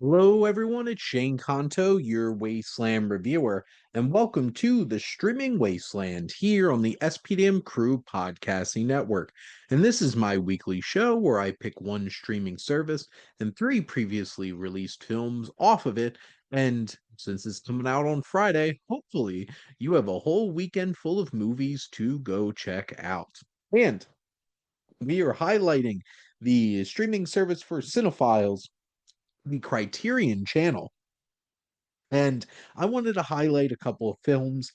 Hello, everyone. It's Shane Kanto, your Wasteland reviewer, and welcome to the Streaming Wasteland here on the SPDM Crew Podcasting Network. And this is my weekly show where I pick one streaming service and three previously released films off of it. And since it's coming out on Friday, hopefully you have a whole weekend full of movies to go check out. And we are highlighting the streaming service for cinephiles, the Criterion Channel. And I wanted to highlight a couple of films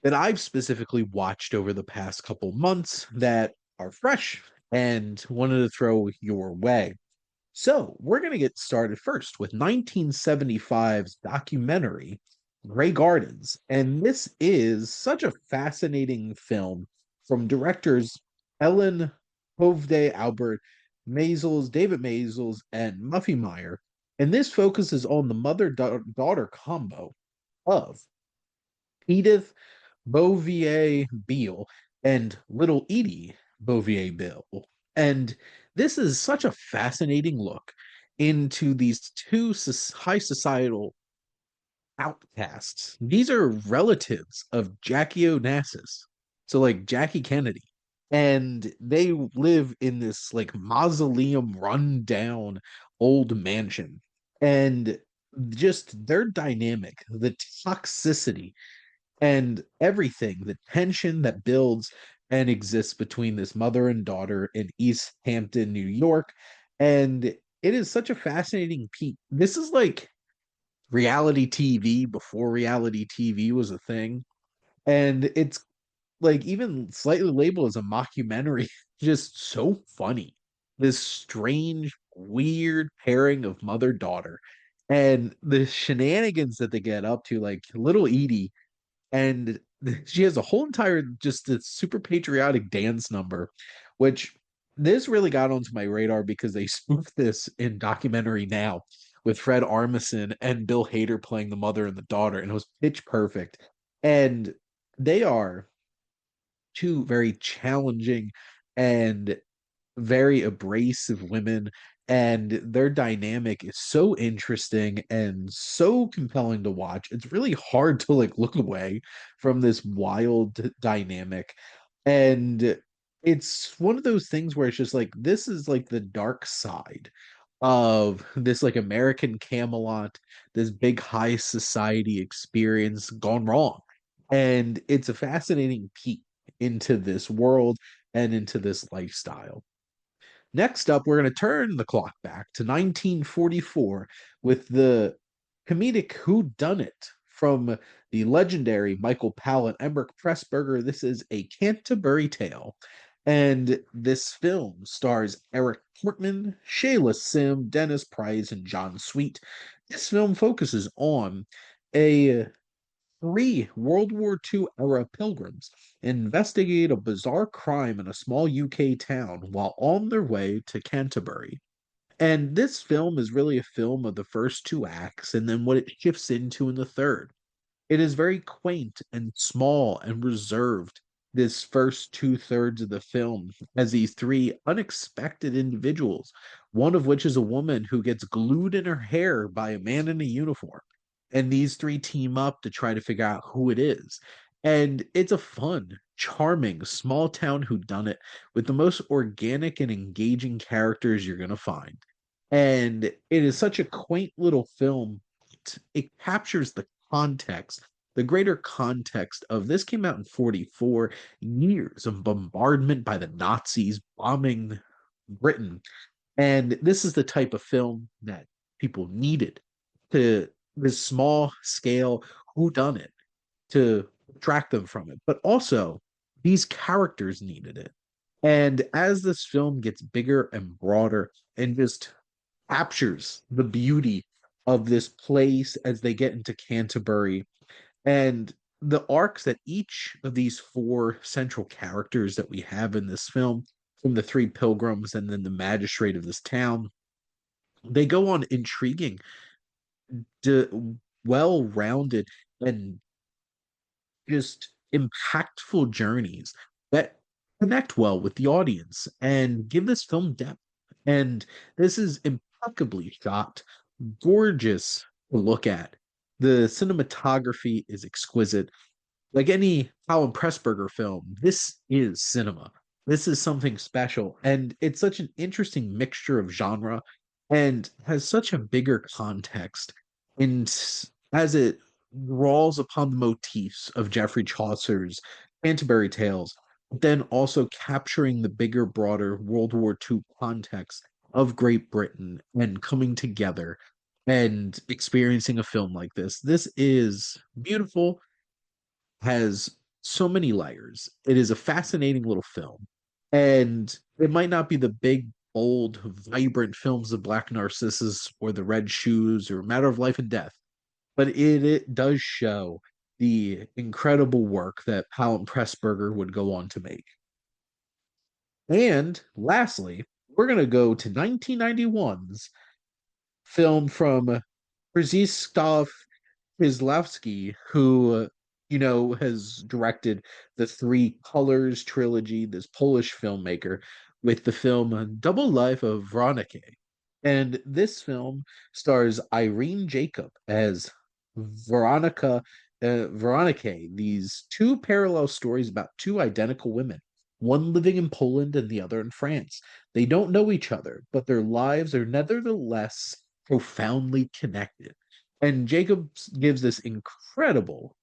that I've specifically watched over the past couple months that are fresh and wanted to throw your way. So, we're going to get started first with 1975's documentary, Grey Gardens. And this is such a fascinating film from directors Ellen Hovde Albert, David Maisels, and Muffy Meyer. And this focuses on the mother-daughter combo of Edith Bouvier Beale and little Edie Bouvier Beale. And this is such a fascinating look into these two high societal outcasts. These are relatives of Jackie Onassis. So like Jackie Kennedy. And they live in this like mausoleum run down old mansion. And just their dynamic, the toxicity and everything, the tension that builds and exists between this mother and daughter in East Hampton, New York. And it is such a fascinating peek. This is like reality TV before reality TV was a thing. And it's like even slightly labeled as a mockumentary, just so funny. This strange, weird pairing of mother daughter and the shenanigans that they get up to, like little Edie and she has a whole entire just this super patriotic dance number, which this really got onto my radar because they spoofed this in documentary now with Fred Armisen and Bill Hader playing the mother and the daughter, and it was pitch perfect. And they are two very challenging and very abrasive women, and their dynamic is so interesting and so compelling to watch. It's really hard to like look away from this wild dynamic. And it's one of those things where it's just like this is like the dark side of this like American Camelot, this big high society experience gone wrong. And it's a fascinating peek into this world and into this lifestyle. Next up, we're going to turn the clock back to 1944 with the comedic Who Done It from the legendary Michael Palin, Emmerich Pressburger. This is a Canterbury Tale. And this film stars Eric Portman, Shayla Sim, Dennis Price, and John Sweet. This film focuses on a three World War II era pilgrims investigate a bizarre crime in a small UK town while on their way to Canterbury. And this film is really a film of the first two acts and then what it shifts into in the third. It is very quaint and small and reserved, this first two-thirds of the film, as these three unexpected individuals, one of which is a woman who gets glued in her hair by a man in a uniform. And these three team up to try to figure out who it is. And it's a fun, charming, small town whodunit with the most organic and engaging characters you're going to find. And it is such a quaint little film. It captures the context, the greater context of this came out in 44, years of bombardment by the Nazis bombing Britain. And this is the type of film that people needed to this small scale who done it to track them from it. But also these characters needed it. And as this film gets bigger and broader and just captures the beauty of this place as they get into Canterbury and the arcs that each of these four central characters that we have in this film, from the three pilgrims and then the magistrate of this town, they go on intriguing, well-rounded, and just impactful journeys that connect well with the audience and give this film depth. And this is impeccably shot. gorgeous to look at. The cinematography is exquisite. Like any Alan Pressburger film, this is cinema. This is something special. And it's such an interesting mixture of genre and has such a bigger context as it draws upon the motifs of Geoffrey Chaucer's Canterbury Tales, but then also capturing the bigger, broader World War II context of Great Britain and coming together and experiencing a film like this. This is beautiful, has so many layers. It is a fascinating little film. And it might not be the big, bold, vibrant films of Black Narcissus or The Red Shoes or Matter of Life and Death, but it does show the incredible work that Alan Pressburger would go on to make. And lastly, we're going to go to 1991's film from Krzysztof Kieslowski, who, has directed the Three Colors trilogy, this Polish filmmaker, with the film Double Life of Veronica. And this film stars Irene Jacob as Veronica, Veronica, these two parallel stories about two identical women, one living in Poland and the other in France. They don't know each other, but their lives are nevertheless profoundly connected. And Jacob gives this incredible,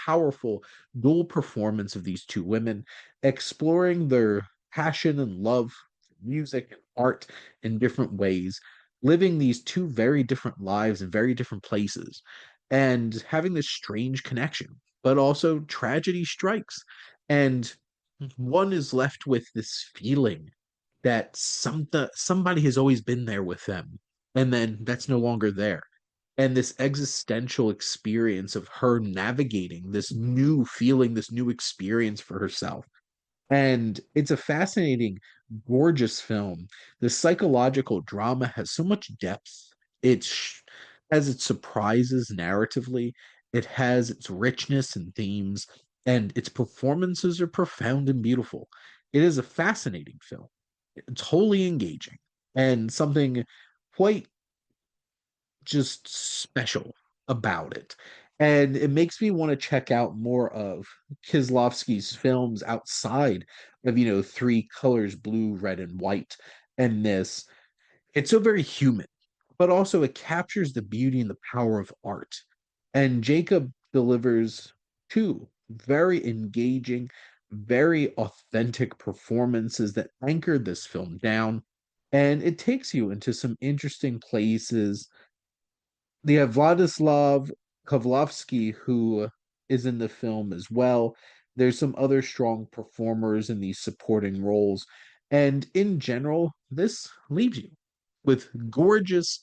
powerful dual performance of these two women, exploring their passion and love for music and art in different ways, living these two very different lives in very different places, and having this strange connection. But also, tragedy strikes, and one is left with this feeling that somebody has always been there with them, and then that's no longer there. And this existential experience of her navigating this new feeling, this new experience for herself. And it's a fascinating, gorgeous film. The psychological drama has so much depth. Has its surprises narratively, it has its richness and themes, and its performances are profound and beautiful. It is a fascinating film. It's wholly engaging and something quite just special about it. And it makes me want to check out more of Kislovsky's films outside of, three colors, blue, red, and white. And this, it's so very human, but also it captures the beauty and the power of art. And Jacob delivers two very engaging, very authentic performances that anchor this film down. And it takes you into some interesting places. They have Vladislav Kovlovsky, who is in the film as well. There's some other strong performers in these supporting roles. And in general, this leaves you with gorgeous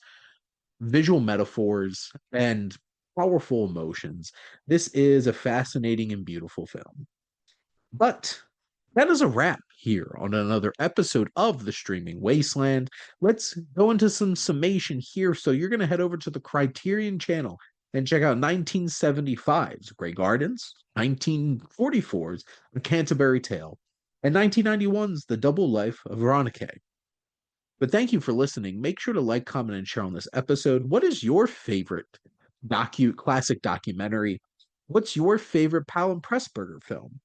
visual metaphors and powerful emotions. This is a fascinating and beautiful film. But that is a wrap here on another episode of the Streaming Wasteland. Let's go into some summation here. So you're going to head over to the Criterion channel and check out 1975's Grey Gardens, 1944's A Canterbury Tale, and 1991's The Double Life of Veronica. But thank you for listening. Make sure to like, comment, and share on this episode. What is your favorite classic documentary? What's your favorite Powell and Pressburger film?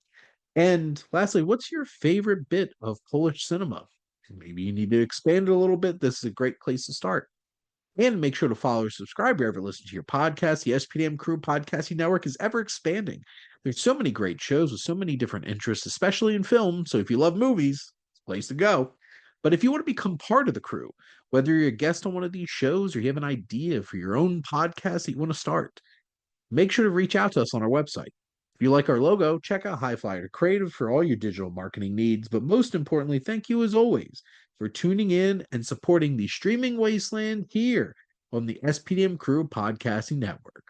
And lastly, what's your favorite bit of Polish cinema? Maybe you need to expand it a little bit. This is a great place to start. And make sure to follow or subscribe wherever you listen to your podcast. The SPDM Crew Podcasting Network is ever expanding. There's so many great shows with so many different interests, especially in film. So if you love movies, it's a place to go. But if you want to become part of the crew, whether you're a guest on one of these shows or you have an idea for your own podcast that you want to start, make sure to reach out to us on our website. If you like our logo, check out High Flyer Creative for all your digital marketing needs. But most importantly, thank you as always for tuning in and supporting the Streaming Wasteland here on the SPDM Crew Podcasting Network.